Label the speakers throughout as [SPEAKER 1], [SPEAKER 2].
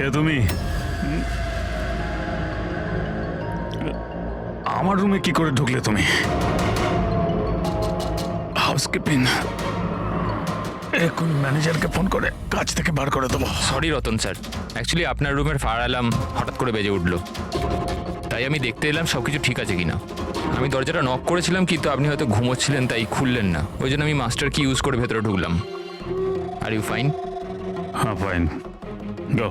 [SPEAKER 1] কে তুমি? আমার রুমে কি করে ঢুকলে তুমি? হাউসকিপিং, এখন ম্যানেজারকে ফোন করে কাজ থেকে বার করে দেবো।
[SPEAKER 2] সরি রতন স্যার, অ্যাকচুয়ালি আপনার রুমের ফায়ার অ্যালার্ম হঠাৎ করে বেজে উঠলো, তাই আমি দেখতে এলাম সব কিছু ঠিক আছে কিনা। আমি দরজাটা নক করেছিলাম কিন্তু আপনি হয়তো ঘুমোচ্ছিলেন তাই খুললেন না, ওই জন্য আমি মাস্টার কি ইউজ করে ভেতরে ঢুকলাম। Are you fine?
[SPEAKER 1] হ্যাঁ, ফাইন, গো।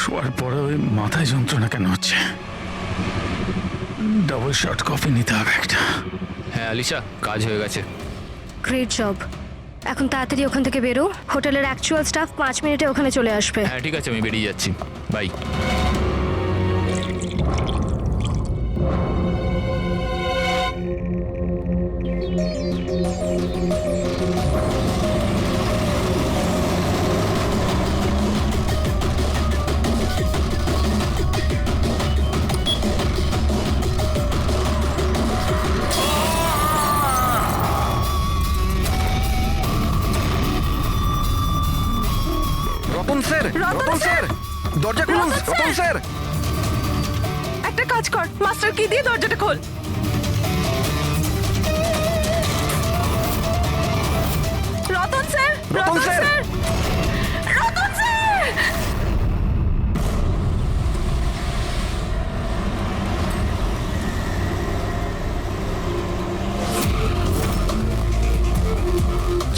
[SPEAKER 1] শোয়ার পরে ওই মাথায় যন্ত্রণা কেন হচ্ছে? ডাবল শট কফি নিতে হবে একটা।
[SPEAKER 2] হ্যাঁ আলিশা, কাজ হয়ে গেছে।
[SPEAKER 3] Great job. এখন তাড়াতাড়ি ওখান থেকে বেরো, হোটেলের অ্যাকচুয়াল স্টাফ 5 মিনিটে ওখানে চলে আসবে।
[SPEAKER 2] হ্যাঁ ঠিক আছে, আমি বেরিয়ে যাচ্ছি, bye.
[SPEAKER 4] Ratan sir, Ratan sir, দরজা খুলুন। রতন স্যার,
[SPEAKER 5] একটা কাজ কর, মাস্টার কি দিয়ে দরজাটা খোল। Ratan sir,
[SPEAKER 4] Ratan sir.
[SPEAKER 5] Ratan sir.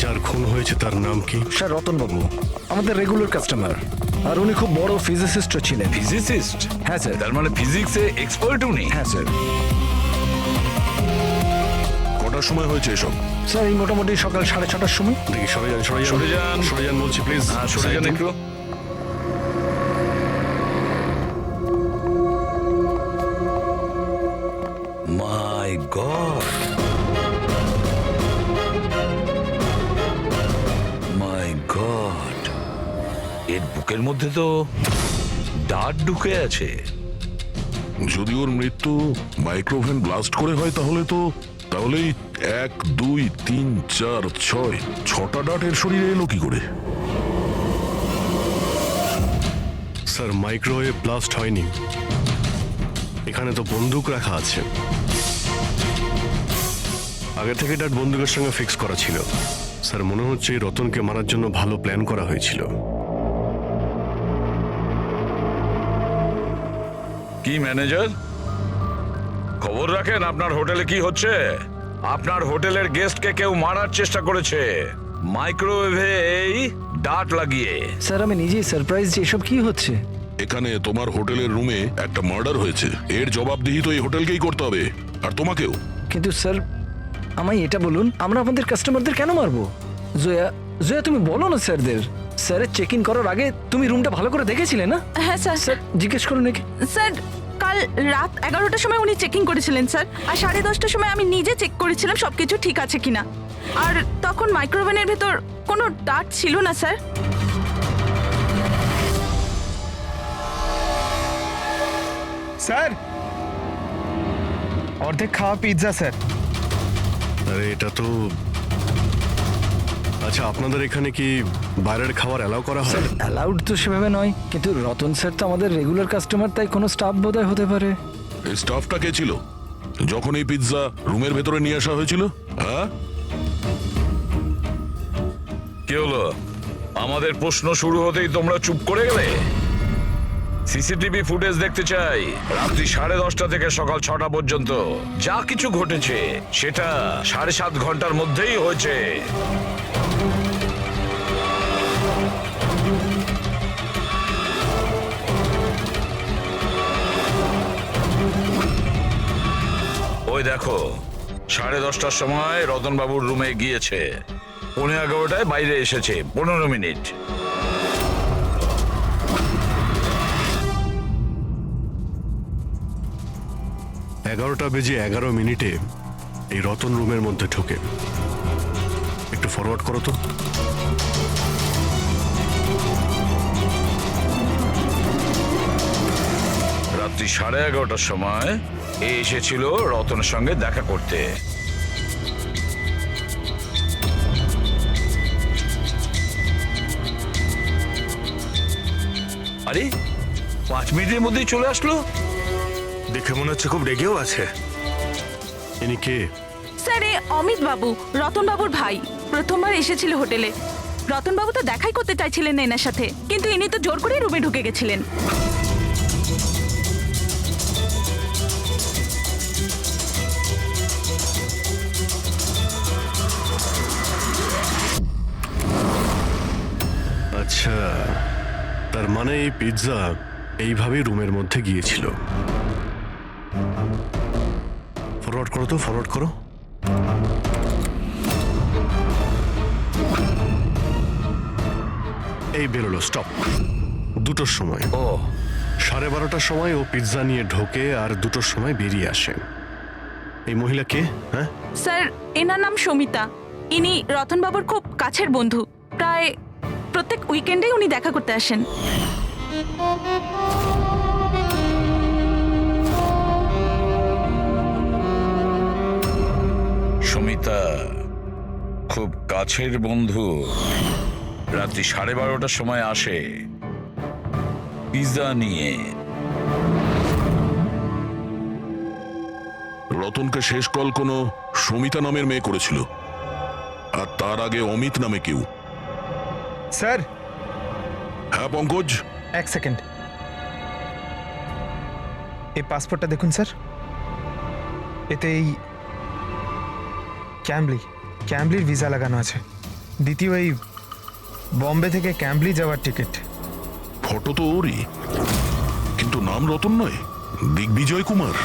[SPEAKER 6] যার খুন হয়েছে তার নাম কি?
[SPEAKER 4] স্যার রতন বাবু আমাদের রেগুলার কাস্টমার, আর উনি খুব বড় ফিজিসিস্টও ছিলেন।
[SPEAKER 7] ফিজিসিস্ট?
[SPEAKER 4] হ্যাঁ স্যার।
[SPEAKER 7] তার মানে ফিজিক্সে এক্সপার্ট উনি?
[SPEAKER 4] হ্যাঁ স্যার।
[SPEAKER 6] কটার সময় হয়েছে এসব?
[SPEAKER 4] স্যার এই মোটামুটি সকাল 6:30টার সময়।
[SPEAKER 6] দেখি সরে যান, সরে যান,
[SPEAKER 7] সরে যান।
[SPEAKER 6] সরে যান বলছি, প্লিজ।
[SPEAKER 7] হ্যাঁ, সরে যান একটু। মাই গড, মাই গড, এর বুকের মধ্যে তো দাঁত ঢুকে আছে।
[SPEAKER 8] যদি ওর মৃত্যু মাইক্রোভেন ব্লাস্ট করে হয় তাহলেই 1, 2, 3, 4, 6 6টা ডাট এর শরীরে এলো কি করে?
[SPEAKER 6] স্যার মাইক্রোওয়েভ ব্লাস্ট হয়নি, এখানে তো বন্দুক রাখা আছে। আগে থেকে ডাট বন্দুকের সঙ্গে ফিক্স করা ছিল। স্যার মনে হচ্ছে এই রতনকে মারার জন্য ভালো প্ল্যান করা হয়েছিল।
[SPEAKER 7] কি ম্যানেজার, খবর রাখেন আপনার হোটেলে কি হচ্ছে? আপনার হোটেলের গেস্টকে কেউ মারার চেষ্টা করেছে মাইক্রোওয়েভে এই ডাট লাগিয়ে।
[SPEAKER 4] স্যার আমি নিজেই সারপ্রাইজ যে এসব কি হচ্ছে।
[SPEAKER 8] এখানে তোমার হোটেলের রুমে একটা মার্ডার হয়েছে, এর জবাবদিহি তো এই হোটেলকেই করতে হবে, আর তোমাকেও।
[SPEAKER 4] কিন্তু স্যার আমায় এটা বলুন, আমরা আমাদের কাস্টমারদের কেন মারবো? জয়া, জয়া তুমি বলো না স্যারদের। স্যারের চেক ইন করার আগে তুমি রুমটা ভালো করে দেখেছিলে না?
[SPEAKER 5] হ্যাঁ স্যার।
[SPEAKER 4] স্যার জিজ্ঞেস করুন নাকি।
[SPEAKER 5] স্যার কাল রাত 11টার সময় উনি চেকিং করেছিলেন স্যার, আর 10:30টার সময় আমি নিজে চেক করেছিলাম সবকিছু ঠিক আছে কিনা, আর তখন মাইক্রোওভেনের ভেতর কোনো ডাট ছিল না স্যার।
[SPEAKER 9] স্যার অর্ধেক খাওয়া পিৎজা স্যার।
[SPEAKER 6] আরে এটা তো, আচ্ছা আপনাদের এখানে কি বাইরের খাবার অ্যালাউ করা হয়?
[SPEAKER 4] অ্যালাউড তো সেভাবে নয়, কিন্তু রতন স্যার তো আমাদের রেগুলার কাস্টমার, তাই কোনো স্টাফ বোধহয় হতে পারে।
[SPEAKER 8] এই স্টাফটা কে ছিল যখন এই পিৎজা রুমের ভেতরে নিয়ে আসা হয়েছিল? হ্যাঁ,
[SPEAKER 7] কি হলো? আমাদের প্রশ্ন শুরু হতেই তোমরা চুপ করে গেলে। সিসিটিভি ফুটেজ দেখতে চাই, রাত্রি 10:30 থেকে সকাল 6টা পর্যন্ত যা কিছু ঘটেছে সেটা 7.5 ঘন্টার মধ্যেই হয়েছে। ওই দেখো, 10:30টার সময় রতনবাবুর রুমে গিয়েছে, 11:15টায় বাইরে এসেছে, 15 মিনিট।
[SPEAKER 6] এগারোটা বেজে 11 মিনিটে এই রতন রুমের মধ্যে ঢোকে। একটু ফরওয়ার্ড করো তো।
[SPEAKER 7] রাত্রি 11:30টার সময় এ এসেছিল রতনের সঙ্গে দেখা করতে। আরে 5 মিনিটের মধ্যেই চলে আসলো।
[SPEAKER 9] দেখে মনে হচ্ছে খুব রেগেও আছে।
[SPEAKER 6] ইনি কে?
[SPEAKER 5] স্যার এ অমিত বাবু, রতন বাবুর ভাই। প্রথমবার এসেছিল হোটেলে। রতন বাবু তো দেখাই করতে চাইছিলেন না এনার সাথে, কিন্তু ইনি তো জোর করে রুমে ঢুকে গেছিলেন।
[SPEAKER 6] আচ্ছা, তার মানে এই পিৎজা এইভাবেই রুমের মধ্যে গিয়েছিল। ফরওয়ার্ড করো তো, ফরওয়ার্ড করো। এই বেরোলো, স্টপ। 2টোর সময়,
[SPEAKER 7] ও
[SPEAKER 6] 12:30টার সময় ও পিৎজা নিয়ে ঢোকে আর 2টোর সময় বেরিয়ে আসে। এই মহিলা কে? হ্যাঁ,
[SPEAKER 5] স্যার এনার নাম সমিতা। ইনি রতন বাবুর খুব কাছের বন্ধু। প্রায় প্রত্যেক উইকেন্ডেই উনি দেখা করতে আসেন।
[SPEAKER 7] সুমিতা খুব কাছের বন্ধু, রাত্রি 12:30টার সময় আসে পিৎজা নিয়ে।
[SPEAKER 8] রতনকে শেষ কল কোনো সমিতা নামের মেয়ে করেছিল, আর তার আগে অমিত নামে কেউ।
[SPEAKER 9] স্যার
[SPEAKER 8] হ্যাঁ পঙ্কজ,
[SPEAKER 9] 1 সেকেন্ড, এই পাসপোর্টটা দেখুন স্যার। এতে এই ক্যাম্বলির ভিসা লাগানো আছে। দ্বিতীয় এই বম্বে থেকে ক্যাম্বলি যাওয়ার টিকিট।
[SPEAKER 8] ফটো তো ওরই, কিন্তু নাম রতন নয়, দিগ্বিজয় কুমার।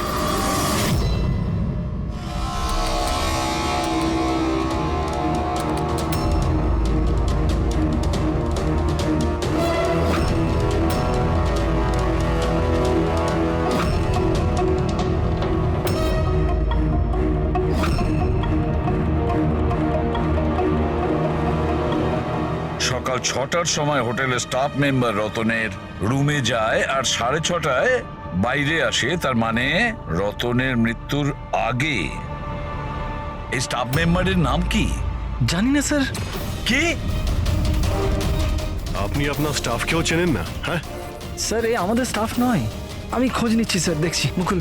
[SPEAKER 7] সকাল 6টার সময় হোটেলের স্টাফ মেম্বার রতনের রুমে যায় আর 6:30টায় বাইরে আসে। তার মানে রতনের মৃত্যুর আগে। এই স্টাফ মেম্বারের নাম কি?
[SPEAKER 4] জানি না স্যার।
[SPEAKER 7] কি?
[SPEAKER 6] আপনি আপনার স্টাফকেও চেনেন না? হ্যাঁ,
[SPEAKER 4] স্যার এ আমাদের স্টাফ নয়। আমি খোঁজ নিচ্ছি স্যার, দেখছি। মুকুল,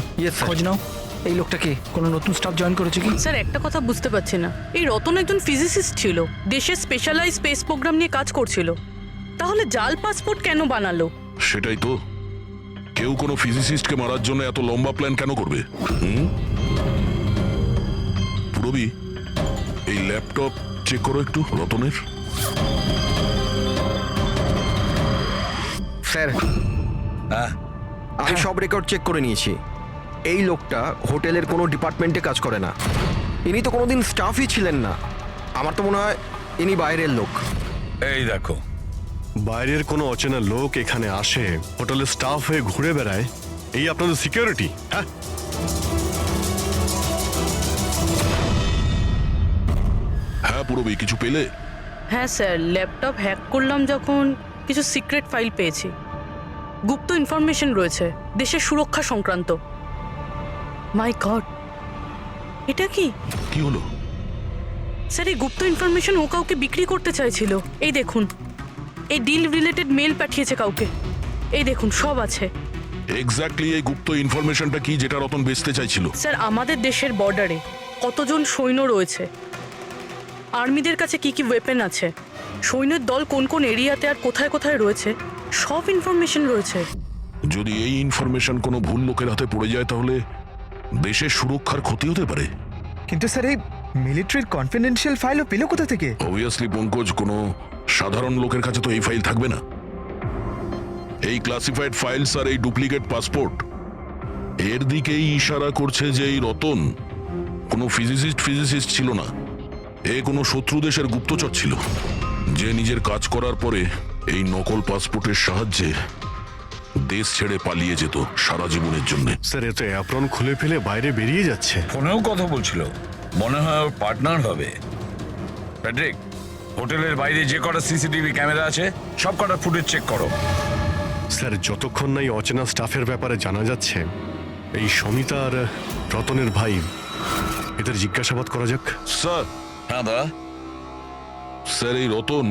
[SPEAKER 4] খোঁজ নাও। এই লোকটাকে কোনো নতুন স্টাফ জয়েন করেছে কি?
[SPEAKER 10] স্যার একটা কথা বুঝতে পারছি না, এই রতন একজন ফিজিসিস্ট ছিল, দেশের স্পেশালাইজ স্পেস প্রোগ্রাম নিয়ে কাজ করছিল, তাহলে জাল পাসপোর্ট কেন বানালো?
[SPEAKER 8] সেটাই তো, কেউ কোনো ফিজিসিস্টকে মারার জন্য এত লম্বা প্ল্যান কেন করবে? পুরবি, এই ল্যাপটপ চেক করো একটু রতনের।
[SPEAKER 11] স্যার
[SPEAKER 7] হ্যাঁ,
[SPEAKER 11] আমি সব রেকর্ড চেক করে নিয়েছি। এই লোকটা হোটেলের কোনো ডিপার্টমেন্টে কাজ করে না। ইনি তো কোনোদিন স্টাফই ছিলেন না। আমার তো মনে হয় ইনি বাইরের লোক।
[SPEAKER 7] এই দেখো,
[SPEAKER 6] বাইরের কোনো অচেনা লোক এখানে আসে, হোটেলের স্টাফ হয়ে ঘুরে বেড়ায়, এই আপনাদের সিকিউরিটি? হ্যাঁ,
[SPEAKER 8] হ্যাঁ পুরবি, কিছু পেলে?
[SPEAKER 10] হ্যাঁ স্যার, ল্যাপটপ হ্যাক করলাম যখন কিছু সিক্রেট ফাইল পেয়েছি, গুপ্ত ইনফরমেশন রয়েছে দেশের সুরক্ষা সংক্রান্ত। মাই গড, এটা কি?
[SPEAKER 8] কি হলো?
[SPEAKER 10] স্যার এই গুপ্ত ইনফরমেশন ও কাউকে বিক্রি করতে চাইছিল। এই দেখুন, এই ডিল রিলেটেড মেল পাঠিয়েছে কাউকে। এই দেখুন, সব আছে।
[SPEAKER 8] এক্স্যাক্টলি এই গুপ্ত ইনফরমেশনটা কি যেটা রতন বেচতে চাইছিল?
[SPEAKER 10] স্যার আমাদের দেশের বর্ডারে কতজন সৈন্য রয়েছে, আর্মিদের কাছে কি কি ওয়েপেন আছে, সৈন্যের দল কোন কোন এরিয়াতে আর কোথায় কোথায় রয়েছে, সব ইনফরমেশন রয়েছে।
[SPEAKER 8] যদি এই ইনফরমেশন কোনো ভুল লোকের হাতে পড়ে যায় তাহলে দেশের সুরক্ষার ক্ষতি হতে পারে।
[SPEAKER 9] কিন্তু স্যার এই মিলিটারির কনফিডেন্সিয়াল ফাইলও পেল কোথা থেকে?
[SPEAKER 8] অবভিয়াসলি পঙ্কজ, কোনো সাধারণ লোকের কাছে তো এই ফাইল থাকবে না। এই ক্লাসিফাইড ফাইলস আর এই ডুপ্লিকেট পাসপোর্ট এর দিকেই ইশারা করছে যে এই রতন কোনো ফিজিসিস্ট ছিল না। এ কোনো শত্রু দেশের গুপ্তচর ছিল, যে নিজের কাজ করার পরে এই নকল পাসপোর্টের সাহায্যে দেশ ছেড়ে পালিয়ে যেত সারা জীবনের জন্য।
[SPEAKER 6] স্যার এত অ্যাপ্রন খুলে ফেলে বাইরে বেরিয়ে যাচ্ছে।
[SPEAKER 7] ফোনেও কথা বলছিল, মনে হয় ওর পার্টনার হবে। প্যাট্রিক, হোটেলের বাইরে যে কটা সিসিটিভি ক্যামেরা আছে সব কটা ফুটেজ চেক করো।
[SPEAKER 6] স্যার যতক্ষণ না এই অচেনা স্টাফের ব্যাপারে জানা যাচ্ছে এই সমিতা আর রতনের ভাই এদের জিজ্ঞাসাবাদ করা যাক।
[SPEAKER 8] স্যার
[SPEAKER 7] হ্যাঁ দা,
[SPEAKER 8] স্যার এই রতন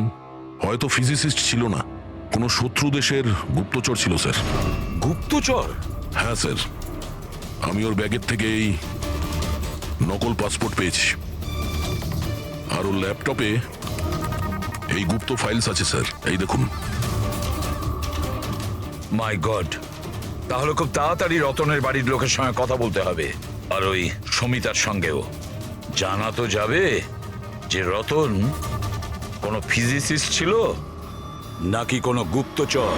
[SPEAKER 8] হয়তো ফিজিসিস্ট ছিল না, কোনো শত্রু দেশের গুপ্তচর ছিল স্যার।
[SPEAKER 7] গুপ্তচর?
[SPEAKER 8] হ্যাঁ স্যার, আমি ওর ব্যাগের থেকে এই নকল পাসপোর্ট পেয়েছি, আর ওর ল্যাপটপে এই গুপ্ত ফাইলস আছে স্যার, এই দেখুন।
[SPEAKER 7] মাই গড, তাহলে খুব তাড়াতাড়ি রতনের বাড়ির লোকের সঙ্গে কথা বলতে হবে, আর ওই সমিতার সঙ্গেও। জানা তো যাবে যে রতন কোনো ফিজিসিস্ট ছিল নাকি কোনো গুপ্তচর।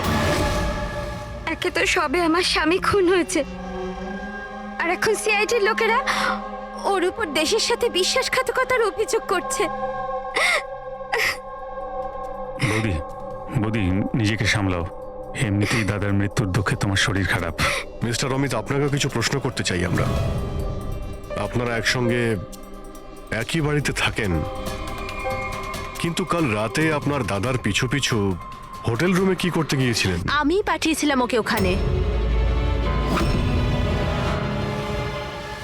[SPEAKER 3] একে তো সবে আমার স্বামী খুন হয়েছে, আর এখন সিআইডির লোকেরা ওর উপর দেশের সাথে বিশ্বাসঘাতকতার অভিযোগ করছে।
[SPEAKER 1] বৌদি, বৌদি নিজেকে সামলাও, এমনিতেই দাদার মৃত্যুর দুঃখে তোমার শরীর খারাপ।
[SPEAKER 6] মিস্টার অমিত, আপনাকেও কিছু প্রশ্ন করতে চাই আমরা। আপনারা একসঙ্গে একই বাড়িতে থাকেন, কিন্তু কাল রাতে আপনার দাদার পিছু পিছু হোটেল রুমে কি করতে গিয়েছিলেন?
[SPEAKER 5] আমি পাঠিয়েছিলাম ওকে ওখানে।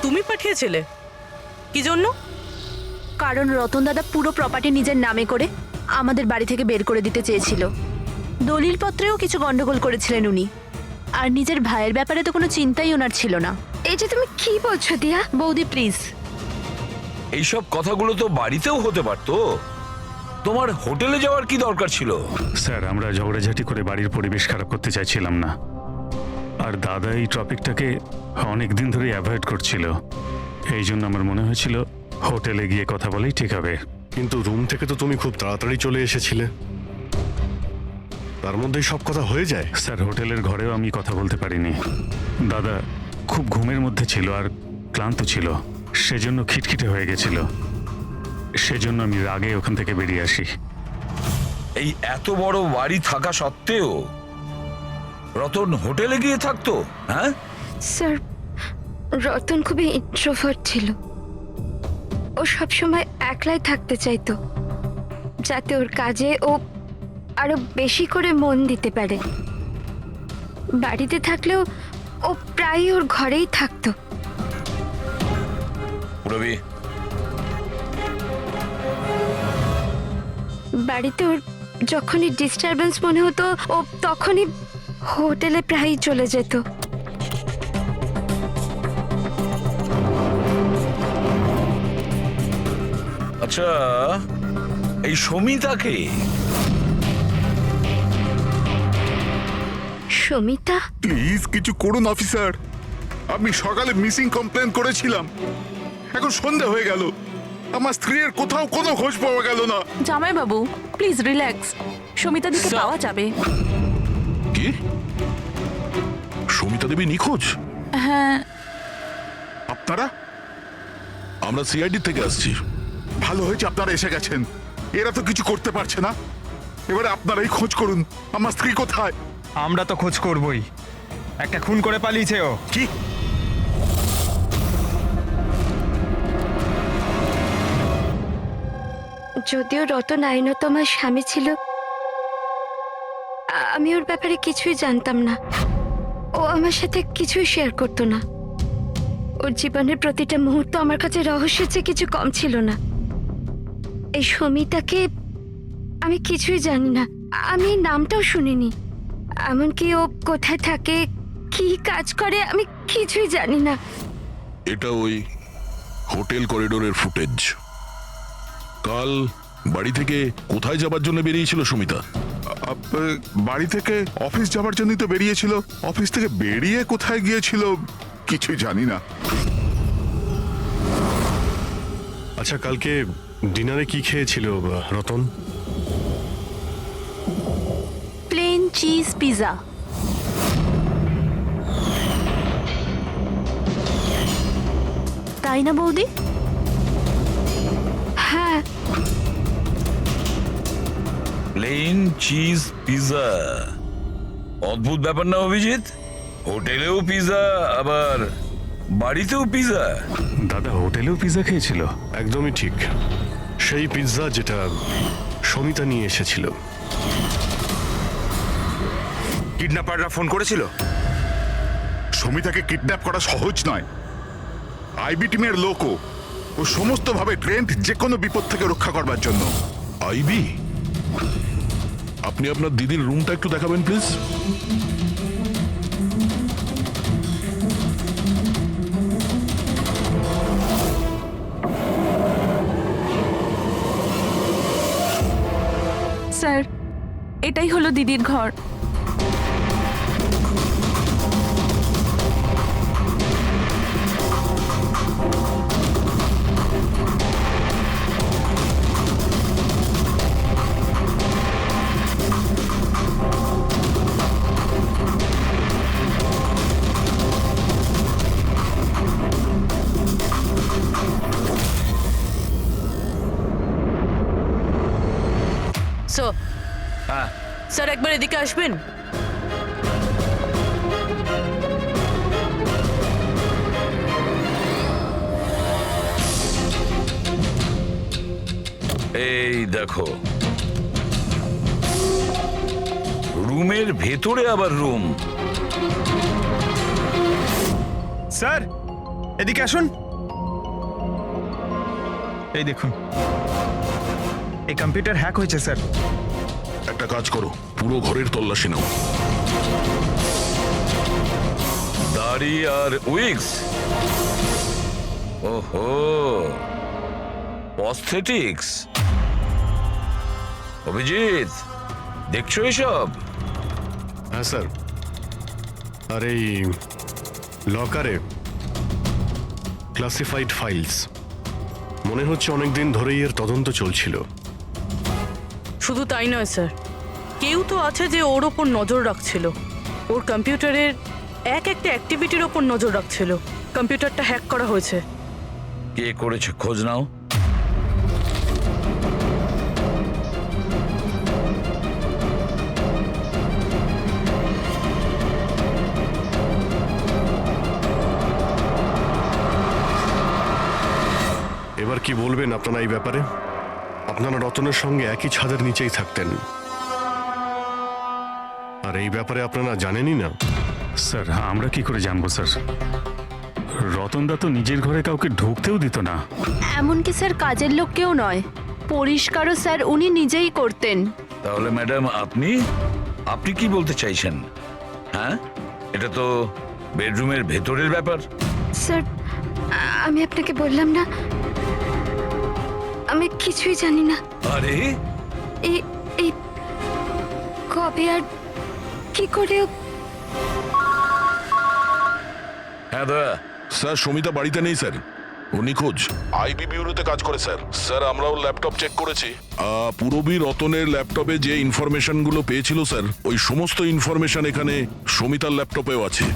[SPEAKER 10] তুমি পাঠিয়েছিলে কি জন্য?
[SPEAKER 5] কারণ রতন দাদা পুরো প্রপার্টি নিজের নামে করে আমাদের বাড়ি থেকে বের করে দিতে চেয়েছিল। দলিলপত্রেও কিছু গন্ডগোল করেছিলেন উনি, আর নিজের ভাইয়ের ব্যাপারে তো কোনো চিন্তাই ওনার ছিল না।
[SPEAKER 3] এই যে তুমি কি বলছো দিয়া?
[SPEAKER 5] বৌদি প্লিজ।
[SPEAKER 7] এইসব কথাগুলো তো বাড়িতেও হতে পারতো, তোমার হোটেলে যাওয়ার কি দরকার ছিল?
[SPEAKER 1] স্যার, আমরা ঝগড়াঝাটি করে বাড়ির পরিবেশ খারাপ করতে চাইছিলাম না, আর দাদা এই টপিকটাকে অনেক দিন ধরে অ্যাভয়েড করছিল, এই জন্য আমার মনে হয়েছিল হোটেলে গিয়ে কথা বলেই ঠিক হবে।
[SPEAKER 6] কিন্তু রুম থেকে তো তুমি খুব তাড়াতাড়ি চলে এসেছিলে, তার মধ্যেই সব কথা হয়ে যায়।
[SPEAKER 1] স্যার, হোটেলের ঘরেও আমি কথা বলতে পারিনি, দাদা খুব ঘুমের মধ্যে ছিল আর ক্লান্ত ছিল, সেজন্য খিটখিটে হয়ে গেছিল, সেজন্য আমি রাগে ওখান থেকে বেরিয়ে আসি।
[SPEAKER 7] এই এত বড় বাড়ি থাকা সত্ত্বেও রতন হোটেলে গিয়ে থাকতো? হ্যাঁ
[SPEAKER 3] স্যার, রতন খুবই ইন্ট্রোভার্ট ছিল, ও সবসময় একলাই থাকতে চাইতো, যাতে ওর কাজে ও আরো বেশি করে মন দিতে পারে। বাড়িতে থাকলেও ও প্রায় ওর ঘরেই থাকতো।
[SPEAKER 7] রবি,
[SPEAKER 3] বাড়িতে ওর যখনই ডিস্টারবেন্স মনে হতো ও তখনই হোটেলে প্রায়ই চলে যেত।
[SPEAKER 7] আচ্ছা এই সমিতাকে?
[SPEAKER 3] সমিতা?
[SPEAKER 12] প্লিজ কিছু করুন অফিসার, আমি সকালে মিসিং কমপ্লেন করেছিলাম, এখন সন্ধে হয়ে গেল, আমার স্ত্রীর কোথাও কোনো খোঁজ পাওয়া গেল না।
[SPEAKER 5] জামাই বাবু প্লিজ রিল্যাক্স, সমিতা দিকে পাওয়া যাবে।
[SPEAKER 8] কি? সমিতা দেবী নিখোঁজ?
[SPEAKER 5] হ্যাঁ।
[SPEAKER 12] আপনারা?
[SPEAKER 8] আমরা সিআইডি থেকে আসছি।
[SPEAKER 12] ভালো হয়েছে আপনারা এসে গেছেন, এরা তো কিছু করতে পারছে না, এবারে আপনারাই খোঁজ করুন, আমার স্ত্রী কোথায়?
[SPEAKER 9] আমরা তো খোঁজ করবই, একটা খুন করে পালিয়েছে ও।
[SPEAKER 12] কি?
[SPEAKER 3] যদিও রতন আইনত আমার স্বামী ছিল, আমি ওর ব্যাপারে কিছুই জানতাম না, ও আমার সাথে কিছুই শেয়ার করতো না, ওর জীবনের প্রতিটা মুহূর্ত আমার কাছে রহস্যের চেয়ে কিছু কম ছিল না। এই সমিতাকে আমি কিছুই জানি না, আমি এই নামটাও শুনিনি, এমনকি ও কোথায় থাকে, কি কাজ করে আমি কিছুই জানি না।
[SPEAKER 8] এটা ওই হোটেল করিডোরের ফুটেজ। কাল বাড়ি থেকে কোথায় যাবার জন্য বেরিয়েছিল সমিতা?
[SPEAKER 12] বাড়ি থেকে অফিস যাবার জন্যই তো বেরিয়েছিল, অফিস থেকে বেরিয়ে কোথায় গিয়েছিল কিছুই জানি না।
[SPEAKER 6] আচ্ছা, কালকে ডিনারে কি খেয়েছিল রতন?
[SPEAKER 5] Plane cheese pizza. তাই না বৌদি?
[SPEAKER 3] হ্যাঁ।
[SPEAKER 7] প্লেন চিজ পিৎজা, অদ্ভুত ব্যাপার না অভিজিৎ? হোটেলেও পিৎজা আবার বাড়িতেও পিৎজা।
[SPEAKER 1] দাদা হোটেলেও পিৎজা খেয়েছিল?
[SPEAKER 6] একদমই ঠিক, সেই পিৎজা যেটা সমিতা নিয়ে এসেছিল।
[SPEAKER 12] কিডন্যাপাররা ফোন করেছিল? সমিতাকে কিডন্যাপ করা সহজ নয়। আইবি টিমের লোকও ও সমস্তভাবে ট্রেন্ড যে কোনো বিপদ থেকে রক্ষা করবার জন্য।
[SPEAKER 8] আইবি, আপনি আপনার দিদির রুমটা একটু দেখাবেন প্লিজ।
[SPEAKER 5] স্যার, এটাই হলো দিদির ঘর।
[SPEAKER 10] স্যার একবার এদিকে আসবেন।
[SPEAKER 7] এই দেখো, রুমের ভেতরে আবার রুম।
[SPEAKER 9] স্যার এদিকে আসুন। এই দেখুন, এই কম্পিউটার হ্যাক হয়েছে স্যার।
[SPEAKER 8] একটা কাজ করো, পুরো ঘরের তল্লাশি নাও।
[SPEAKER 7] দাড়ি আর উইক্স, ওহো, প্রস্থেটিক্স। অভিজিৎ, দেখছো এসব?
[SPEAKER 6] হ্যাঁ স্যার। আর এই লকারে ক্লাসিফাইড ফাইলস, মনে হচ্ছে অনেকদিন ধরেই এর তদন্ত চলছিল।
[SPEAKER 10] শুধু তাই নয় স্যার, কেউ তো আছে যে ওর ওপর নজর রাখছিল, ওর কম্পিউটারের একটা অ্যাক্টিভিটির ওপর নজর রাখছিল। কম্পিউটারটা হ্যাক করা হয়েছে।
[SPEAKER 7] কে করেছে খোঁজ নাও।
[SPEAKER 6] এবার কি বলবেন আপনারা এই ব্যাপারে? আপনারা রতনের সঙ্গে একই ছাদের নিচেই থাকতেন, আর এই ব্যাপারে আপনারা জানেনই না।
[SPEAKER 1] স্যার আমরা কি করে জানবো স্যার? রতনদা তো নিজের ঘরে কাউকে ঢুকতেও দিত না।
[SPEAKER 5] এমনকি স্যার কাজের লোককেও নয়, পরিষ্কারও স্যার উনি নিজেই করতেন।
[SPEAKER 7] তাহলে ম্যাডাম আপনি আপনি কি বলতে চাইছেন? হ্যাঁ, এটা তো বেডরুমের ভেতরের ব্যাপার।
[SPEAKER 3] স্যার আমি আপনাকে বললাম না, আমি কিছুই জানি না।
[SPEAKER 7] আরে
[SPEAKER 3] এই এই কবে আর কি করে
[SPEAKER 7] হ্যাঁ দয়া,
[SPEAKER 8] স্যার সমিতা বাড়িতে নেই স্যার, ও নিখোঁজ। আইবি বিউরোতে কাজ করে স্যার। স্যার আমরাও ল্যাপটপ চেক করেছি। পুরবী রতনের ল্যাপটপে যে ইনফরমেশনগুলো পেয়েছিল স্যার, ওই সমস্ত ইনফরমেশন এখানে সমিতার ল্যাপটপেও আছে।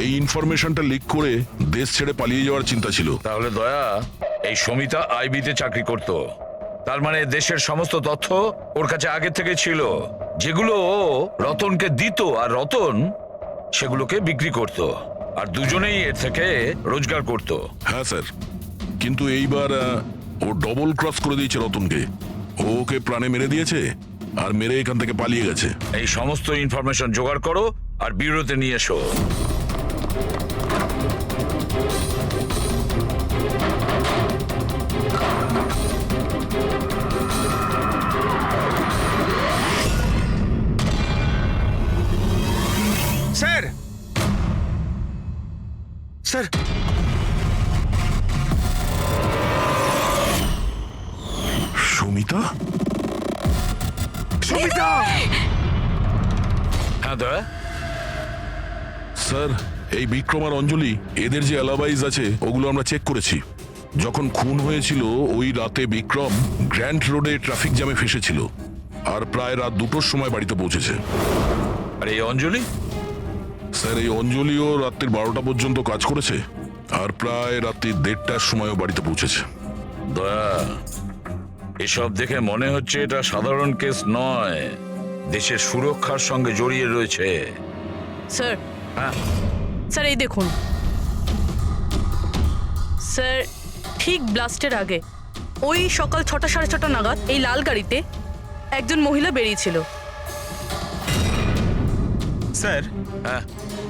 [SPEAKER 8] এই ইনফরমেশনটা লিক করে দেশ ছেড়ে পালিয়ে যাওয়ার চিন্তা ছিল।
[SPEAKER 7] তাহলে দয়া এই সমিতা আইবিতে চাকরি করত, তার মানে দেশের সমস্ত তথ্য ওর কাছে আগে থেকে ছিল, যেগুলো ও রতনকে দিত আর রতন সেগুলোকে বিক্রি করত, আর দুজনেই এর থেকে রোজগার করত।
[SPEAKER 8] হ্যাঁ স্যার, কিন্তু এইবার ও ডবল ক্রস করে দিয়েছে রতনকে। ও ওকে প্রাণে মেরে দিয়েছে আর মেরে এখান থেকে পালিয়ে গেছে।
[SPEAKER 7] এই সমস্ত ইনফরমেশন জোগাড় করো আর ব্যুরোতে নিয়ে এসো।
[SPEAKER 9] Sir sir
[SPEAKER 8] Samita,
[SPEAKER 12] Samita!
[SPEAKER 7] হ্যাঁ দয়া,
[SPEAKER 8] স্যার এই বিক্রম আর অঞ্জলি, এদের যে অ্যালাবাইজ আছে ওগুলো আমরা চেক করেছি। যখন খুন হয়েছিল ওই রাতে বিক্রম গ্র্যান্ড রোডে ট্রাফিক জ্যামে ফেসেছিল আর প্রায় রাত 2টোর সময় বাড়িতে পৌঁছেছে।
[SPEAKER 7] আর এই অঞ্জলি?
[SPEAKER 8] স্যার এই অঞ্জলিও রাত্রির 12টা পর্যন্ত কাজ করেছে আর প্রায় রাত্রি 1:30টার সময়ও বাড়িতে পৌঁছেছে।
[SPEAKER 7] দয়া, এসব দেখে মনে হচ্ছে এটা সাধারণ কেস নয়, দেশের সুরক্ষার সঙ্গে জড়িয়ে রয়েছে।
[SPEAKER 10] স্যার,
[SPEAKER 7] হ্যাঁ
[SPEAKER 10] স্যার এই দেখুন স্যার, ঠিক ব্লাস্টের আগে ওই সকাল 6টা সাড়ে 6টা নাগাদ এই লাল গাড়িতে একজন মহিলা বেরিয়েছিল।
[SPEAKER 9] স্যার
[SPEAKER 7] হ্যাঁ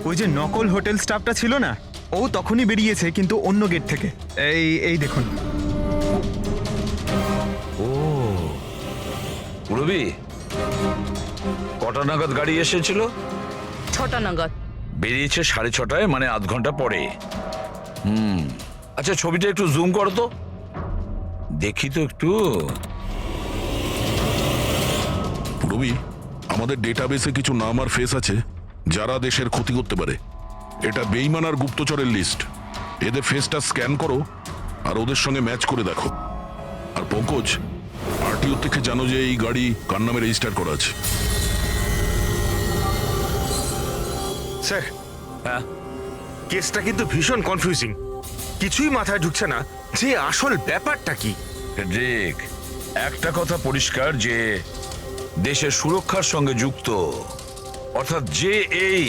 [SPEAKER 9] ওই যে নকল হোটেল স্টাফটা ছিল না, ও তখনই বেরিয়েছে কিন্তু অন্য গেট থেকে। এই দেখুন।
[SPEAKER 7] রবি, কটা নাগাদ গাড়ি এসেছিল?
[SPEAKER 10] 6টা নাগাদ।
[SPEAKER 7] বেরিয়েছে 6:30, মানে আধ ঘন্টা পরে। আচ্ছা, ছবিটা একটু জুম করো তো, দেখি তো একটু।
[SPEAKER 8] রবি, আমাদের ডেটাবেসে কিছু নাম আর ফেস আছে যারা দেশের ক্ষতি করতে পারে। এটা বেইমান আর গুপ্তচরের লিস্ট। এদের ফেসটা স্ক্যান করো আর ওদের সঙ্গে ম্যাচ করে দেখো। আর পঙ্কজ, আরটিও থেকে জানো যে এই গাড়ি কার নামে রেজিস্টার করা আছে।
[SPEAKER 13] স্যার,
[SPEAKER 7] হ্যাঁ,
[SPEAKER 13] কেসটা কিন্তু ভীষণ কনফিউজিং। কিছুই মাথায় ঢুকছে না যে আসল ব্যাপারটা কি।
[SPEAKER 7] ঠিক, একটা কথা পরিষ্কার যে দেশের সুরক্ষার সঙ্গে যুক্ত, অর্থাৎ যে এই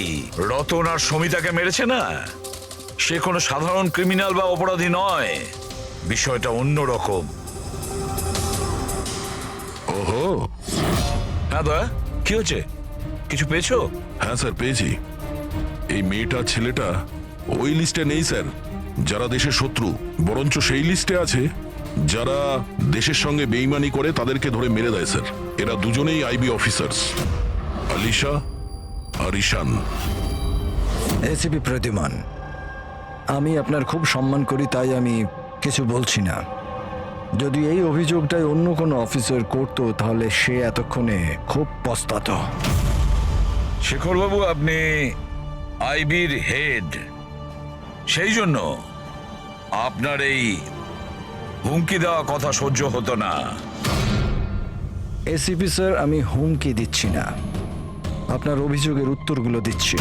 [SPEAKER 7] রতন আর সমিতাকে মেরেছে না, সে কোনো সাধারণ ক্রিমিনাল বা অপরাধী নয়। বিষয়টা অন্যরকম।
[SPEAKER 8] ওহো,
[SPEAKER 7] হ্যাঁ দয়া, কি হচ্ছে? কিছু পেয়েছো?
[SPEAKER 8] হ্যাঁ স্যার, পেয়েছি। এই মেয়েটা ছেলেটা ওই লিস্টে নেই স্যার যারা দেশের শত্রু, বরঞ্চ সেই লিস্টে আছে যারা দেশের সঙ্গে বেইমানি করে তাদেরকে ধরে মেরে দেয় স্যার। এরা দুজনেই আইবি অফিসার্স, আলিশা আর ঈশান।
[SPEAKER 4] এসিপি প্রদ্যুমান, আমি আপনার খুব সম্মান করি, তাই আমি কিছু বলছি না। যদি এই অভিযোগটাই অন্য কোনো অফিসার করতো তাহলে সে এতক্ষণে খুব পস্তাতো।
[SPEAKER 7] শেখরবাবু, আপনি আইবির হেড, সেই জন্য আপনার এই হুমকি দেওয়া কথা সহ্য হতো না।
[SPEAKER 4] এসিপি স্যার, আমি হুমকি দিচ্ছি না, আপনার অভিযোগের উত্তরগুলো দিচ্ছি।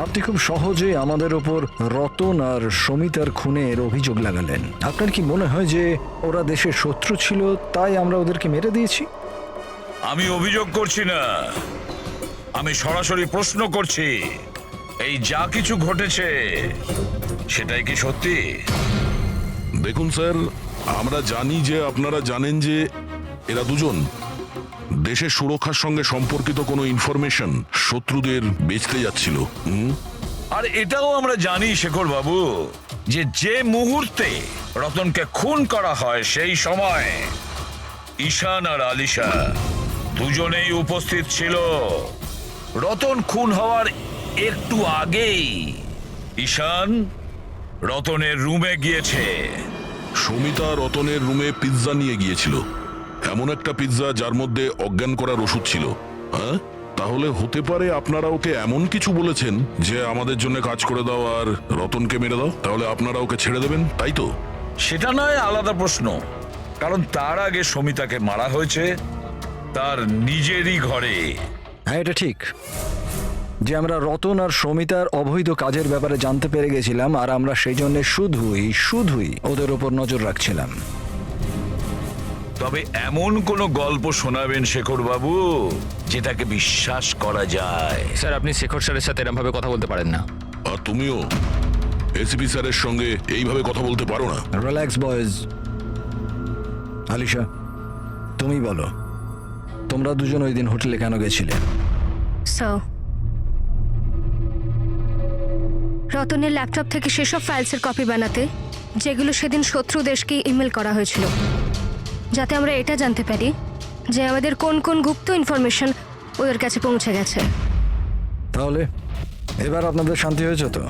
[SPEAKER 4] আপনি খুব সহজে আমাদের ওপর রতন আর সমিতার খুনের অভিযোগ লাগালেন। আপনার কি মনে হয় যে ওরা দেশের শত্রু ছিল তাই আমরা ওদেরকে মেরে দিয়েছি?
[SPEAKER 7] আমি অভিযোগ করছি না, আমি সরাসরি প্রশ্ন করছি। এই যা কিছু ঘটেছে সেটাই কি সত্যি?
[SPEAKER 8] দেখুন স্যার, আমরা জানি যে আপনারা জানেন যে এরা দুজন দেশের সুরক্ষার সঙ্গে সম্পর্কিত কোনো ইনফরমেশন শত্রুদের বেচতে যাচ্ছিল।
[SPEAKER 7] আর এটাও আমরা জানি শেখর বাবু যে যে মুহূর্তে রতনকে খুন করা হয় সেই সময় ঈশান আর আলিশা দুজনেই উপস্থিত ছিল। রতন খুন হওয়ার একটু আগেই ঈশান রতনের রুমে গিয়েছে।
[SPEAKER 8] সমিতা রতনের রুমে পিৎজা নিয়ে গিয়েছিল, এমন একটা পিৎজা যার মধ্যে অজ্ঞান করার ওষুধ ছিল। হ্যাঁ, তাহলে হতে পারে আপনারা ওকে এমন কিছু বলেছেন যে আমাদের জন্য কাজ করে দাও আর রতনকে মেরে দাও, তাহলে আপনারা ওকে ছেড়ে দেবেন, তাই তো?
[SPEAKER 7] সেটা নয় আলাদা প্রশ্ন, কারণ তার আগে সমিতাকে মারা হয়েছে তার নিজেরই ঘরে।
[SPEAKER 4] হ্যাঁ, এটা ঠিক যে আমরা রতন আর সমিতার অবৈধ কাজের ব্যাপারে জানতে পেরে গেছিলাম, আর আমরা সেই জন্য শুধুই ওদের ওপর নজর রাখছিলাম।
[SPEAKER 7] তবে এমন কোন গল্প শোনাবেন শেখর বাবু যেটাকে বিশ্বাস করা যায়?
[SPEAKER 2] স্যার, আপনি শেখর স্যারের সাথে এরকম কথা বলতে পারেন না।
[SPEAKER 8] আর তুমিও এসিপি স্যারের সঙ্গে এইভাবে কথা বলতে পারো না।
[SPEAKER 4] Relax boys. আলিশা, তুমি বলো, তোমরা দুজন ওই দিন হোটেলে কেন গেছিলে?
[SPEAKER 3] রতনের ল্যাপটপ থেকে সেসব ফাইলসের কপি বানাতে যেগুলো সেদিন শত্রু দেশকে ইমেল করা হয়েছিল, যাতে আমরা এটা জানতে পারি যে আমাদের কোন কোন গুপ্ত ইনফরমেশন ওদের কাছে পৌঁছে গেছে।
[SPEAKER 4] তাহলে এবার আপনাদের শান্তি হয়েছে তো?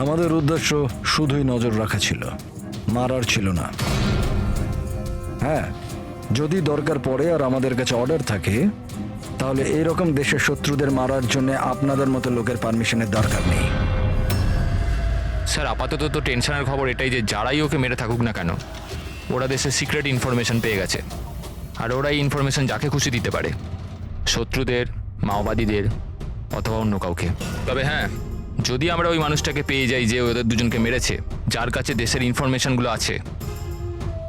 [SPEAKER 4] আমাদের উদ্দেশ্য শুধুই নজর রাখা ছিল, মারার ছিল না। হ্যাঁ, যদি দরকার পড়ে আর আমাদের কাছে অর্ডার থাকে তাহলে এইরকম দেশের শত্রুদের মারার জন্য আপনাদের মতো লোকের পারমিশনের দরকার নেই।
[SPEAKER 2] স্যার, আপাতত তো টেনশনের খবর এটাই যে যারাই ওকে মেরে থাকুক না কেন, ওরা দেশের সিক্রেট ইনফরমেশন পেয়ে গেছে, আর ওরা এই ইনফরমেশন যাকে খুশি দিতে পারে, শত্রুদের, মাওবাদীদের অথবা অন্য কাউকে। তবে হ্যাঁ, যদি আমরা ওই মানুষটাকে পেয়ে যাই যে ওদের দুজনকে মেরেছে, যার কাছে দেশের ইনফরমেশনগুলো আছে,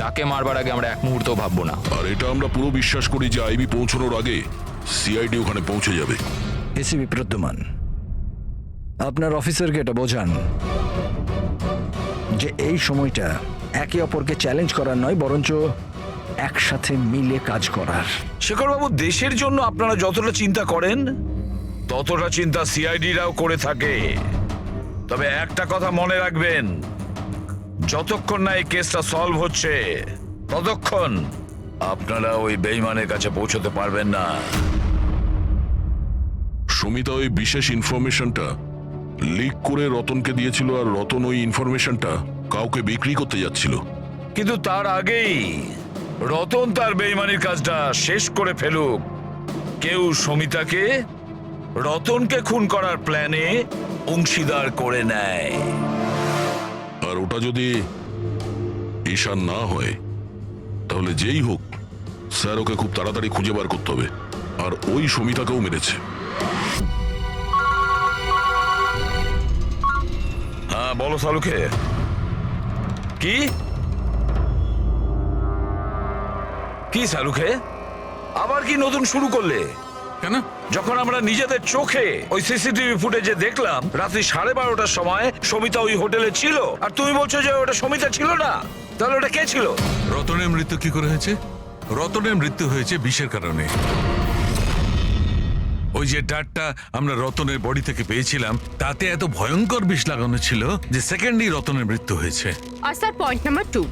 [SPEAKER 2] তাকে মারবার আগে আমরা এক মুহূর্তও ভাববো না।
[SPEAKER 8] আর এটা আমরা পুরো বিশ্বাস করি যে আইবি পৌঁছানোর আগে সিআইডি ওখানে পৌঁছে যাবে।
[SPEAKER 4] এসিপি প্রদ্যুমান, আপনার অফিসারকে এটা বোঝান যে এই সময়টা একে অপরকে চ্যালেঞ্জ করার নয়, বরঞ্চ একসাথে মিলে কাজ করার।
[SPEAKER 7] শেখরবাবু, দেশের জন্য আপনারা যতটা চিন্তা করেন ততটা চিন্তা সিআইডিরাও করে থাকে। তবে একটা কথা মনে রাখবেন, যতক্ষণ না এই কেসটা সলভ হচ্ছে ততক্ষণ আপনারা ওই বেঈমানের কাছে পৌঁছতে পারবেন না।
[SPEAKER 8] সুমিতা ওই বিশেষ ইনফরমেশনটা লিক করে রতনকে দিয়েছিল, আর রতন ওই ইনফরমেশনটা কাউকে বিক্রি করতে যাচ্ছিল।
[SPEAKER 7] কিন্তু তার আগেই রতন তার বেঈমানির কাজটা শেষ করে ফেলুক, কেউ সমিতাকে রতনকে খুন করার প্ল্যানে অংশীদার করে নেয়।
[SPEAKER 8] আর ওটা যদি ঈশান না হয় তাহলে যেই হোক স্যার ওকে খুব তাড়াতাড়ি খুঁজে বার করতে হবে। আর ওই সমিতাকেও মেরেছে।
[SPEAKER 7] হ্যাঁ বলো সালুকে। কি কি সালুকে, আবার কি নতুন শুরু করলে?
[SPEAKER 8] কেন?
[SPEAKER 7] যখন আমরা নিজেদের চোখে ওই সিসিটিভি ফুটেজে দেখলাম রাত্রি 12:30টার সময় সমিতা ওই হোটেলে ছিল, আর তুমি বলছো যে ওটা সমিতা ছিল না, তাহলে ওটা কে ছিল?
[SPEAKER 14] রতনের মৃত্যু কি করে হয়েছে? রতনের মৃত্যু হয়েছে বিষের কারণে। ওই যে ডাটটা আমরা রতনের বডি থেকে পেয়েছিলাম তাতে এত ভয়ঙ্কর বিষ লাগানো ছিল যে সেকেন্ডই রতনের মৃত্যু হয়েছে।
[SPEAKER 15] আর স্যার পয়েন্ট নাম্বার 2,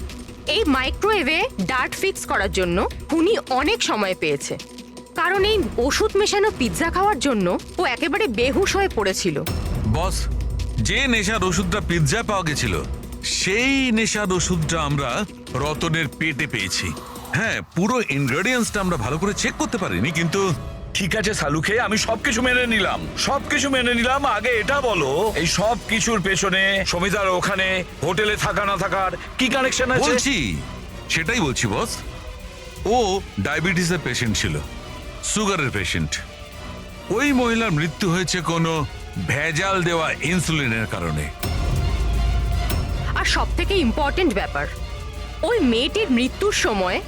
[SPEAKER 15] এই মাইক্রোওয়েভে ডার্ট ফিক্স করার জন্য খুনি অনেক সময় পেয়েছে, কারণ এই ওষুধ মেশানো পিৎজা খাওয়ার জন্য ও একেবারে বেহুশ হয়ে পড়েছিল।
[SPEAKER 14] বস, যে নেশার ওষুধটা পিৎজা পাওয়া গেছিল সেই নেশার ওষুধটা আমরা রতনের পেটে পেয়েছি। হ্যাঁ, পুরো ইনগ্রেডিয়েন্টসটা আমরা ভালো করে চেক করতে পারিনি, কিন্তু
[SPEAKER 7] ঠিক আছে সালুকে, আমি সবকিছু মেনে নিলাম। আগে এটা বলো, এই সব কিছুর পেছনে সমিতার ওখানে হোটেলে থাকা না থাকার কি কানেকশন আছে?
[SPEAKER 14] সেটাই বলছি বস। ও ডায়াবেটিসের পেশেন্ট ছিল, সুগারের পেশেন্ট। ওই মহিলার মৃত্যু হয়েছে কোনো ভেজাল দেওয়া ইনসুলিনের কারণে।
[SPEAKER 15] আর সব থেকে ইম্পর্টেন্ট ব্যাপার, ওই মেয়েটির মৃত্যুর সময়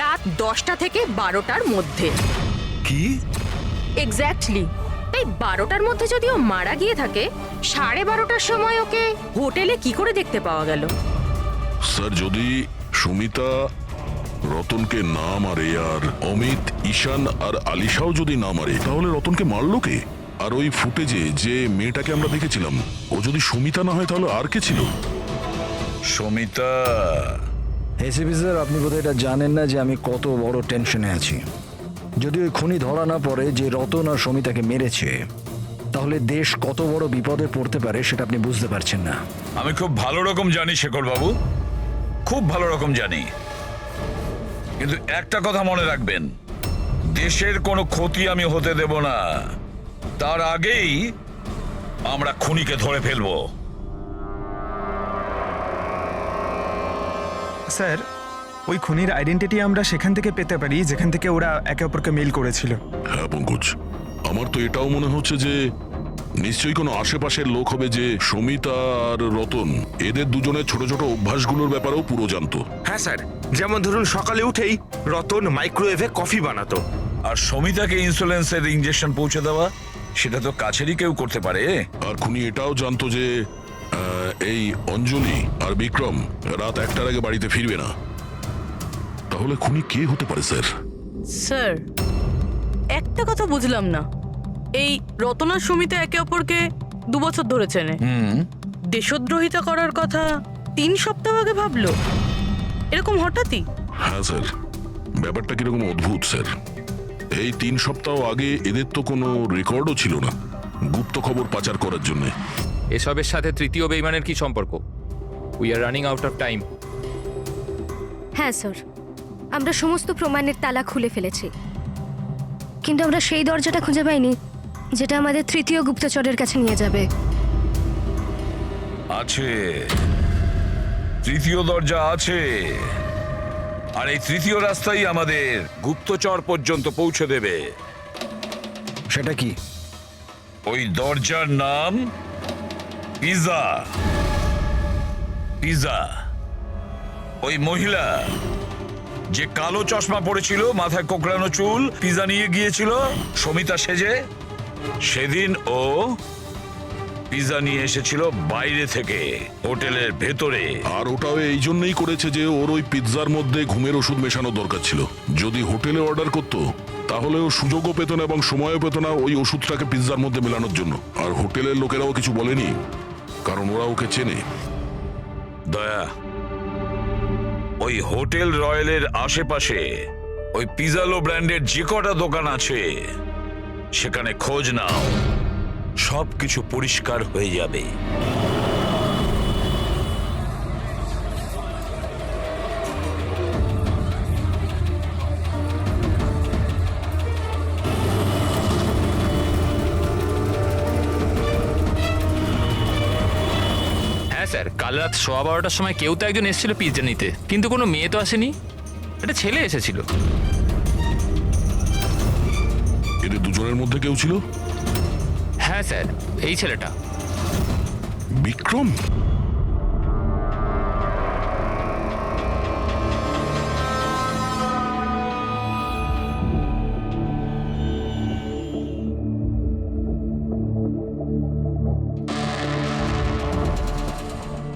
[SPEAKER 15] রাত 10টা থেকে 12টার মধ্যে।
[SPEAKER 14] কি?
[SPEAKER 15] এক্স্যাক্টলি। তাই 12টার মধ্যে যদি ও মারা গিয়ে থাকে, 12:30টার সময় ওকে হোটেলে কি করে দেখতে পাওয়া গেল?
[SPEAKER 8] স্যার, যদি সুমিতা রতনকে না মারে আর অমিত, ঈশান আর আলিশাও যদি না মারে, তাহলে রতনকে মারলো কে? আর ওই ফুটেজে যে মেয়েটাকে আমরা দেখেছিলাম, ও যদি সুমিতা না হয় তাহলে আর কে ছিল?
[SPEAKER 7] সমিতা।
[SPEAKER 4] এসিপি স্যার, আপনি বোধহয় এটা জানেন না যে আমি কত বড় টেনশনে আছি। যদি ওই খুনি ধরা না পড়ে যে রতন আর সমিতাকে মেরেছে, তাহলে দেশ কত বড় বিপদে পড়তে পারে সেটা আপনি বুঝতে পারছেন না।
[SPEAKER 7] আমি খুব ভালো রকম জানি শেখর বাবু, খুব ভালো রকম জানি, কিন্তু একটা কথা মনে রাখবেন, দেশের কোনো ক্ষতি আমি হতে দেব না। তার আগেই আমরা খুনিকে ধরে ফেলবো।
[SPEAKER 9] স্যার, ওই খুনির আইডেন্টিটি আমরা সেখান থেকে পেতে পারি যেখান থেকে ওরা একে অপরকে মেল করেছিল।
[SPEAKER 8] হ্যাঁ পঙ্কজ, আমার তো এটাও মনে হচ্ছে যে নিশ্চয়ই কোনো আশেপাশের লোক হবে যে সমিতা আর রতন এদের দুজনের ছোট ছোট অভ্যাসগুলোর ব্যাপারেও পুরো জানতো।
[SPEAKER 13] হ্যাঁ স্যার, যেমন ধরুন সকালে উঠেই রতন মাইক্রোওয়েভে কফি বানাতো।
[SPEAKER 7] আর সমিতাকে ইনসুলেন্সের ইনজেকশন পৌঁছে দেওয়া, সেটা তো কাছেরই কেউ করতে পারে।
[SPEAKER 8] আর খুনি এটাও জানতো যে এই অঞ্জলি আর বিক্রম রাত 1টার আগে বাড়িতে ফিরবে না। তাহলে খুনি কে হতে পারে স্যার?
[SPEAKER 10] স্যার, একটা কথা বুঝলাম না, এই রতন আর সুমিতা একে অপরকে 2 বছর ধরে চেনে, দেশদ্রোহিতা করার কথা 3 সপ্তাহ আগে ভাবলো, এরকম হঠাৎই?
[SPEAKER 8] হ্যাঁ স্যার, ব্যাপারটা কিরকম অদ্ভুত স্যার। এই 3 সপ্তাহ আগে এদের তো কোনো রেকর্ডও ছিল না গুপ্ত খবর পাচার করার জন্য।
[SPEAKER 2] এসবের সাথে তৃতীয় বেঈমানের কি সম্পর্ক? We are running out of time.
[SPEAKER 3] হ্যাঁ স্যার, আমরা সমস্ত প্রমাণের তালা খুলে ফেলেছি, কিন্তু আমরা সেই দরজাটা খুঁজে পাইনি যেটা আমাদের তৃতীয় গুপ্তচরের কাছে নিয়ে যাবে।
[SPEAKER 7] আছে, তৃতীয় দরজা আছে, আর এই তৃতীয় রাস্তাই আমাদের গুপ্তচর পর্যন্ত পৌঁছে দেবে।
[SPEAKER 4] সেটা কি?
[SPEAKER 7] ওই দরজার নাম পিজা। পিজা। ওই মহিলা যে কালো চশমা পড়েছিল, মাথায় কোকড়ানো চুল, পিজা নিয়ে গিয়েছিল সমিতা সেজে, সেদিন ও পিৎজা নিয়ে এসেছিল বাইরে থেকে হোটেলের ভেতরে।
[SPEAKER 8] আর ওটাও এই জন্যই করেছে যে ওর ওই পিৎজার মধ্যে ঘুমের ওষুধ মেশানো দরকার ছিল। যদি হোটেলে অর্ডার করতো তাহলে ও সুযোগও পেত না এবং সময়ও পেত না ওই ওষুধটাকে পিৎজার মধ্যে মেলানোর জন্য। আর হোটেলের লোকেরাও কিছু বলেনি, কারণ ওরা ওকে চেনে।
[SPEAKER 7] দয়া, ওই হোটেল রয়্যালের আশেপাশে ওই পিজালো ব্র্যান্ডের যে কটা দোকান আছে সেখানে খোঁজ নাও, সবকিছু পরিষ্কার হয়ে যাবে।
[SPEAKER 2] হ্যাঁ স্যার, কাল রাত 12:15টার সময় কেউ তো একজন এসেছিল পিৎজা নিতে, কিন্তু কোনো মেয়ে তো আসেনি, একটা ছেলে এসেছিল।
[SPEAKER 8] এদের দুজনের মধ্যে কেউ ছিল?
[SPEAKER 2] হ্যাঁ স্যার, এই ছেলেটা।
[SPEAKER 8] বিক্রম?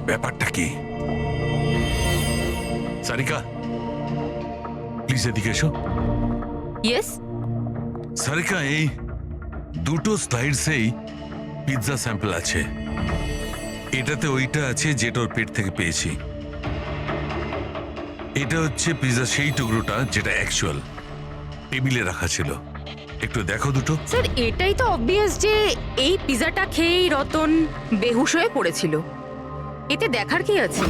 [SPEAKER 14] ব্যাপারটা কি? সারিকা, প্লিজ এদিকে এসো।
[SPEAKER 15] ইয়েস।
[SPEAKER 14] সারিকা, এই দুটো স্লাইডসেই পিৎজা স্যাম্পল আছে। এটাতে ওইটা আছে যেটা ওর পেট থেকে পেয়েছি। এটা হচ্ছে পিৎজা সেই টুকরোটা যেটা অ্যাকচুয়াল টেবিলে রাখা ছিল। একটু দেখো দুটো।
[SPEAKER 15] স্যার, এটাই তো অবভিয়াস যে এই পিৎজাটা খেয়েই রতন বেহুশ হয়ে পড়েছিল। এতে দেখার কি আছে?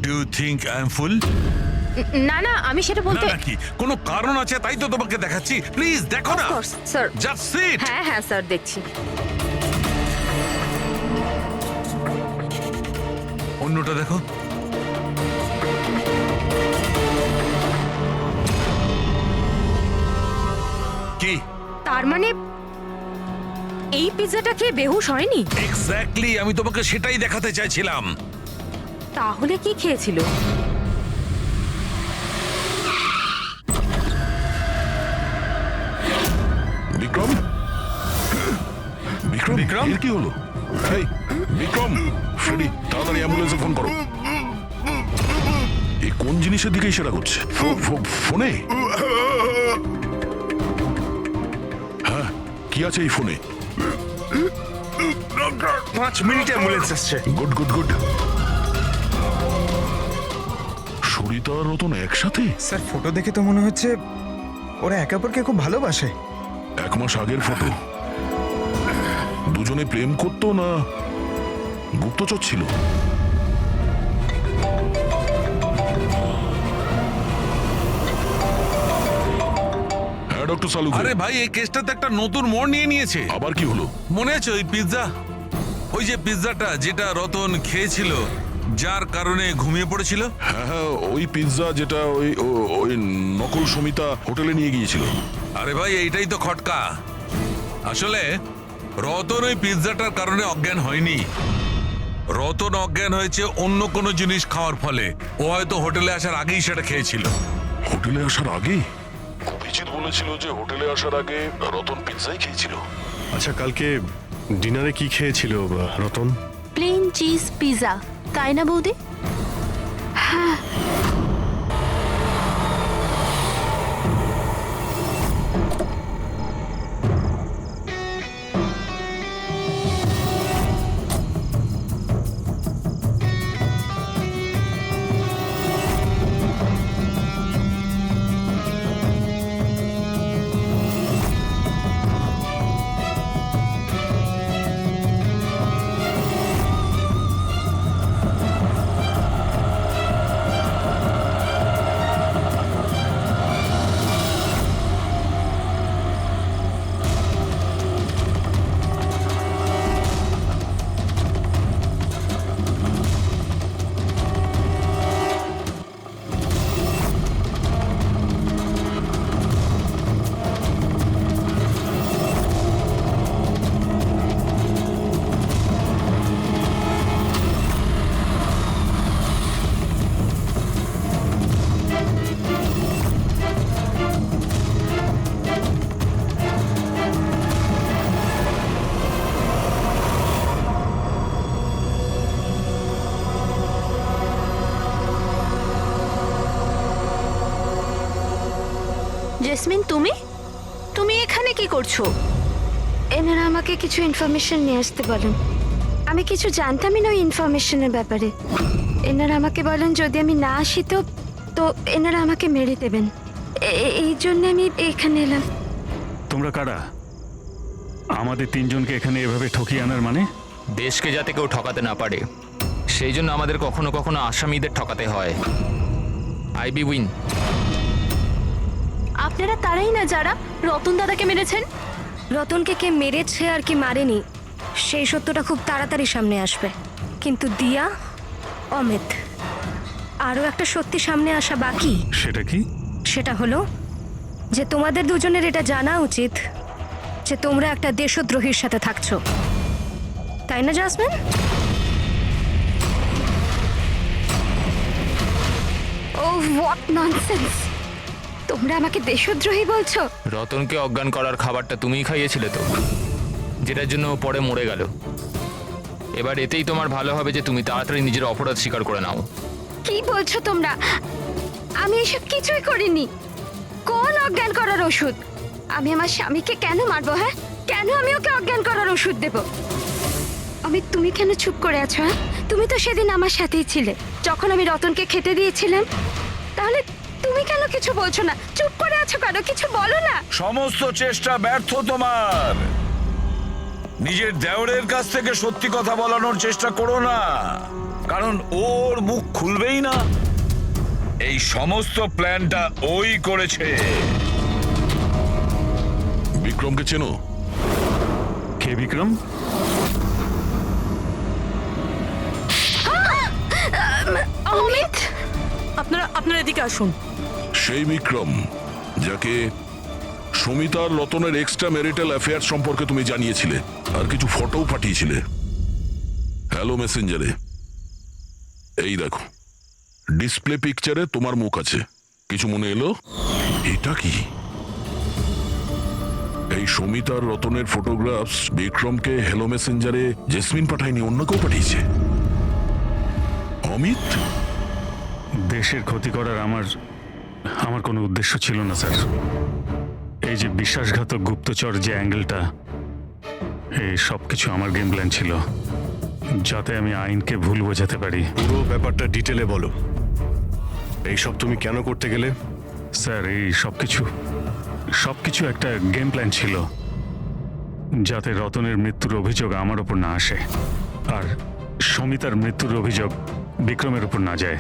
[SPEAKER 14] Do you think I am fool?
[SPEAKER 15] না না, আমি সেটা
[SPEAKER 14] না
[SPEAKER 15] বলতে।
[SPEAKER 14] নাকি কোনো কারণ আছে তাই তো তোমাকে দেখাচ্ছি। প্লিজ দেখো না।
[SPEAKER 15] স্যার।
[SPEAKER 14] Just sit.
[SPEAKER 15] হ্যাঁ হ্যাঁ স্যার, দেখছি।
[SPEAKER 14] অন্যটা দেখো। কি?
[SPEAKER 15] তার মানে এই পিৎজাটা খেয়ে বেহুশ হয়নি?
[SPEAKER 14] এক্স্যাক্টলি, আমি তোমাকে সেটাই দেখাতে চাইছিলাম।
[SPEAKER 15] তাহলে কি খেয়েছিল?
[SPEAKER 8] বিক্রম? বিক্রম? বিক্রম কি হলো? এই বিক্রম, ফ্রেডি, তাড়াতাড়ি অ্যাম্বুলেন্সে ফোন করো। এই কোন জিনিসের দিকে ইশারা করছে? ফোনে? হ্যাঁ, কি আছে এই ফোনে?
[SPEAKER 13] 5 মিনিটে অ্যাম্বুলেন্স আসছে।
[SPEAKER 8] Good good good. সরিতা আর রতন একসাথে?
[SPEAKER 9] স্যার, ফটো দেখে তো মনে হচ্ছে ওরা একে অপরকে খুব ভালোবাসে।
[SPEAKER 8] 1 মাস আগের ফটো। দুজনে প্রেম করতো না গুপ্তচর ছিল? হ্যাঁ ডক্টর সালু।
[SPEAKER 14] আরে ভাই, এই কেসটা তো একটা নতুন মোড় নিয়ে নিয়েছে।
[SPEAKER 8] আবার কি হলো?
[SPEAKER 14] মনে আছে ওই পিৎজা, ওই যে পিৎজাটা যেটা রতন খেয়েছিল যার কারণে ঘুমিয়ে পড়েছিল?
[SPEAKER 8] হ্যাঁ হ্যাঁ, ওই পিৎজা যেটা ওই নকল সমিতা হোটেলে নিয়ে গিয়েছিল।
[SPEAKER 14] আরে ভাই, এইটাই তো খটকা। আসলে রতন ওই পিৎজাটার কারণে অজ্ঞান হয়নি। রতন অজ্ঞান হয়েছে অন্য কোনো জিনিস খাওয়ার ফলে। ও হয়তো হোটেলে আসার আগেই সেটা খেয়েছিল।
[SPEAKER 8] হোটেলে আসার আগে? অভিজিৎ বলেছিল যে হোটেলে আসার আগে রতন পিৎজাই খেয়েছিল।
[SPEAKER 6] আচ্ছা, কালকে ডিনারে কি খেয়েছিল রতন?
[SPEAKER 5] প্লেন চিজ পিৎজা, তাই না বৌদি?
[SPEAKER 3] হ্যাঁ।
[SPEAKER 5] জেসমিন, তুমি তুমি এখানে কি করছো?
[SPEAKER 3] এনারা আমাকে কিছু ইনফরমেশন নিয়ে আসতে বলেন। আমি কিছু জানতামই না ওই ইনফরমেশনের ব্যাপারে। এনারা আমাকে বলেন যদি আমি না আসি তো এনারা আমাকে মেরে দেবেন। এই জন্য আমি এখানে এলাম।
[SPEAKER 1] তোমরা কারা? আমাদের তিনজনকে এখানে এভাবে ঠকিয়ে আনার মানে?
[SPEAKER 2] দেশকে যাতে কেউ ঠকাতে না পারে সেই জন্য আমাদের কখনো কখনো আসামিদের ঠকাতে হয়। IB win.
[SPEAKER 5] আপনারা তারাই না যারা রতন দাদাকে মেরেছেন?
[SPEAKER 3] রতনকে কে মেরেছে আর কি মারেনি সেই সত্যটা খুব তাড়াতাড়ি সামনে আসবে, কিন্তু দিয়া, অমিত, আরও একটা সত্যি সামনে আসা বাকি।
[SPEAKER 1] সেটা কি?
[SPEAKER 3] সেটা হলো যে তোমাদের দুজনের এটা জানা উচিত যে তোমরা একটা দেশদ্রোহীর সাথে থাকছো, তাই না জাসমিন? O what nonsense! তোমরা আমাকে দেশদ্রোহী বলছো?
[SPEAKER 2] রতনকে অজ্ঞান করার খাবারটা তুমিই খাইয়েছিলে তো, যেটার জন্য ও পরে মরে গেল। এবার এতেই তোমার ভালো হবে যে তুমি তাড়াতাড়ি নিজের অপরাধ স্বীকার করে নাও।
[SPEAKER 3] কি বলছো তোমরা? আমি এসব কিছুই করিনি। কোন অজ্ঞান করার ওষুধ? আমি আমার স্বামীকে কেন মারবো? হ্যাঁ, কেন আমি ওকে অজ্ঞান করার ওষুধ দেব? আমি, তুমি কেন চুপ করে আছো? হ্যাঁ, তুমি তো সেদিন আমার সাথেই ছিলে যখন আমি রতনকে খেতে দিয়েছিলাম। তাহলে তুমি কেন কিছু বলছো না? চুপ করে আছো কেন? কিছু বলো না।
[SPEAKER 7] সমস্ত চেষ্টা ব্যর্থ তোমার। নিজের দেওরের কাছ থেকে সত্যি কথা বলানোর চেষ্টা করো না, কারণ ওর মুখ খুলবেই না। এই সমস্ত প্ল্যানটা ওই করেছে।
[SPEAKER 8] বিক্রমকে চেনো?
[SPEAKER 1] কে বিক্রম?
[SPEAKER 3] অমিত,
[SPEAKER 10] আপনারা এদিকে আসুন।
[SPEAKER 8] সেই বিক্রম যাকে সমিতার রতনের এক্সট্রা ম্যারিটাল অ্যাফেয়ার সম্পর্কে তুমি জানিয়েছিলে আর কিছু ফটোও পাঠিয়েছিলে হ্যালো মেসেঞ্জারে। এই দেখো, ডিসপ্লে পিকচারে তোমার মুখ আছে। কিছু মনে এলো? এটা কি? এই সমিতার রতনের ফটোগ্রাফস বিক্রমকে হ্যালো মেসেঞ্জারে জেসমিন পাঠায়নি, অন্য কেউ পাঠিয়েছে। অমিত?
[SPEAKER 1] দেশের ক্ষতি করার আমার কোনো উদ্দেশ্য ছিল না স্যার। এই যে বিশ্বাসঘাতক গুপ্তচর যে অ্যাঙ্গেলটা, এই সব কিছু আমার গেম প্ল্যান ছিল, যাতে আমি আইনকে ভুল বোঝাতে পারি।
[SPEAKER 6] পুরো ব্যাপারটা ডিটেলে বলো। এইসব তুমি কেন করতে গেলে?
[SPEAKER 1] স্যার, এই সব কিছু একটা গেম প্ল্যান ছিল, যাতে রতনের মৃত্যুর অভিযোগ আমার ওপর না আসে আর সমিতার মৃত্যুর অভিযোগ বিক্রমের উপর না যায়।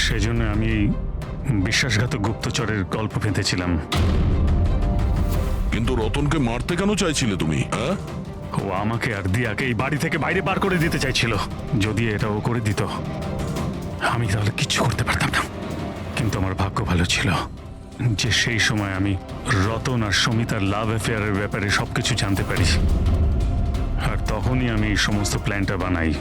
[SPEAKER 1] সেজন্য আমি এই বিশ্বাসঘাতক গুপ্তচরের গল্প পেতেছিলাম।
[SPEAKER 8] কিন্তু রতনকে মারতে কেন চাইছিলে তুমি? হ্যাঁ,
[SPEAKER 1] ও আমাকে আর দিয়াকে এই বাড়ি থেকে বাইরে বার করে দিতে চাইছিল। যদি এটা ও করে দিত আমি তাহলে কিচ্ছু করতে পারতাম না। কিন্তু আমার ভাগ্য ভালো ছিল যে সেই সময় আমি রতন আর সমিতার লাভ অ্যাফেয়ারের ব্যাপারে সবকিছু জানতে পারি। আর তখনই আমি এই সমস্ত প্ল্যানটা বানাই।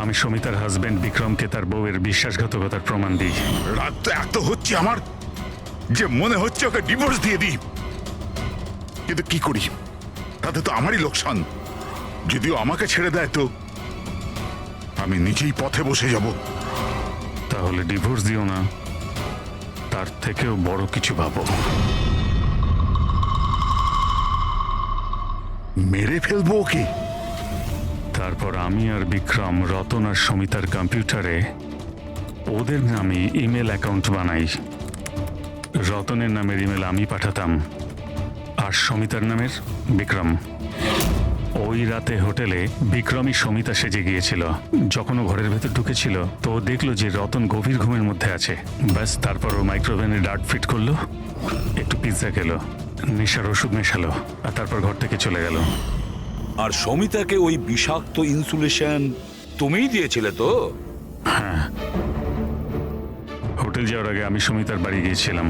[SPEAKER 1] আমি সমিতার হাজবেন্ড বিক্রমকে তার বউয়ের বিশ্বাসঘাতকতার প্রমাণ দিই।
[SPEAKER 12] রাত তো এত হচ্ছে আমার যে মনে হচ্ছে ওকে ডিভোর্স দিয়ে দিই, কিন্তু কি করি? তাতে তো আমারই লোকসান। যদিও আমাকে ছেড়ে দেয় তো আমি নিজেই পথে বসে যাব।
[SPEAKER 1] তাহলে ডিভোর্স দিও না, তার থেকেও বড় কিছু ভাবো।
[SPEAKER 12] মেরে ফেলবো ওকে।
[SPEAKER 1] তারপর আমি আর বিক্রম রতন আর সমিতার কম্পিউটারে ওদের নামে ইমেল অ্যাকাউন্ট বানাই। রতনের নামের ইমেল আমি পাঠাতাম আর সমিতার নামের বিক্রম। ওই রাতে হোটেলে বিক্রমই সমিতা সেজে গিয়েছিল। যখন ও ঘরের ভেতর ঢুকেছিল তো ও দেখলো যে রতন গভীর ঘুমের মধ্যে আছে। ব্যাস, তারপর ও মাইক্রোওভেনে ডার্ট ফিট করলো, একটু পিৎজা খেলো, নেশার ওষুধ মেশালো আর তারপর ঘর থেকে চলে গেল।
[SPEAKER 7] আর সমিতাকে ওই বিষাক্ত ইনসুলেশন তুমিই দিয়েছিলে তো?
[SPEAKER 1] হ্যাঁ, হোটেল যাওয়ার আগে আমি সমিতার বাড়ি গিয়েছিলাম।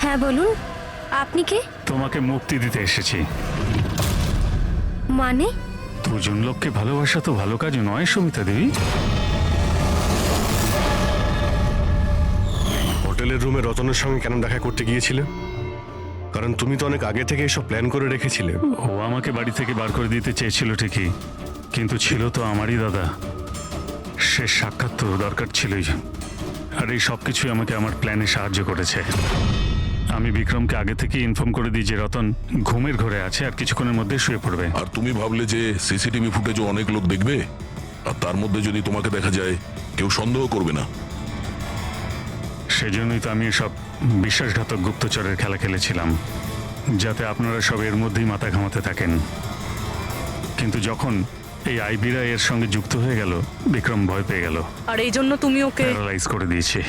[SPEAKER 3] হ্যাঁ বলুন, আপনি কে?
[SPEAKER 1] তোমাকে মুক্তি দিতে এসেছি।
[SPEAKER 3] মানে?
[SPEAKER 1] দুজন লোককে ভালোবাসা তো ভালো কাজ নয় সমিতা দেবী।
[SPEAKER 6] হোটেলের রুমে রতনের সঙ্গে কেন দেখা করতে গিয়েছিলে? কারণ তুমি তো অনেক আগে থেকে এসব প্ল্যান করে রেখেছিলে।
[SPEAKER 1] ও আমাকে বাড়ি থেকে বার করে দিতে চেয়েছিল ঠিকই, কিন্তু ছিল তো আমারই দাদা। শেষ সাক্ষাৎ তো দরকার ছিলই। আর এই সব কিছুই আমাকে আমার প্ল্যানে সাহায্য করেছে। আমি বিক্রমকে আগে থেকে ইনফর্ম করে দিই যে রতন ঘুমের ঘরে আছে আর কিছুক্ষণের মধ্যে শুয়ে পড়বে।
[SPEAKER 8] আর তুমি ভাবলে যে সিসিটিভি ফুটেজও অনেক লোক দেখবে, আর তার মধ্যে যদি তোমাকে দেখা যায় কেউ সন্দেহ করবে না।
[SPEAKER 1] সেজন্যই তো আমি সব বিশ্বাসঘাতক গুপ্তচরের খেলা খেলেছিলাম, যাতে আপনারা সব এর মধ্যেই মাথা ঘামাতে থাকেন। কিন্তু যখন এই আইবিরা এর সঙ্গে যুক্ত হয়ে গেল, বিক্রম ভয় পেয়ে গেল,
[SPEAKER 10] আর এই জন্য তুমি ওকে
[SPEAKER 1] প্যারালাইজ করে দিয়েছি।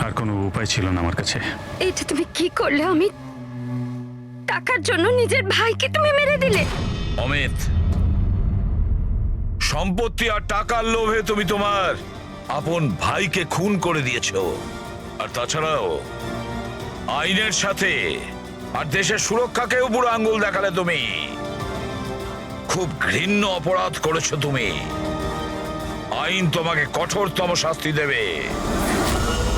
[SPEAKER 1] আর কোনো উপায় ছিল না আমার কাছে।
[SPEAKER 3] এইটা তুমি কি করলে? আমি টাকার জন্য নিজের ভাইকে তুমি মেরে দিলে।
[SPEAKER 7] অমিত, সম্পত্তি আর টাকার লোভে তুমি তোমার আপন ভাইকে খুন করে দিয়েছো। আর তাছাড়াও আইনের সাথে আর দেশের সুরক্ষাকেও বুড়ো আঙ্গুল দেখালে তুমি। খুব ঘৃণ্য অপরাধ করেছো তুমি। আইন তোমাকে কঠোরতম শাস্তি দেবে।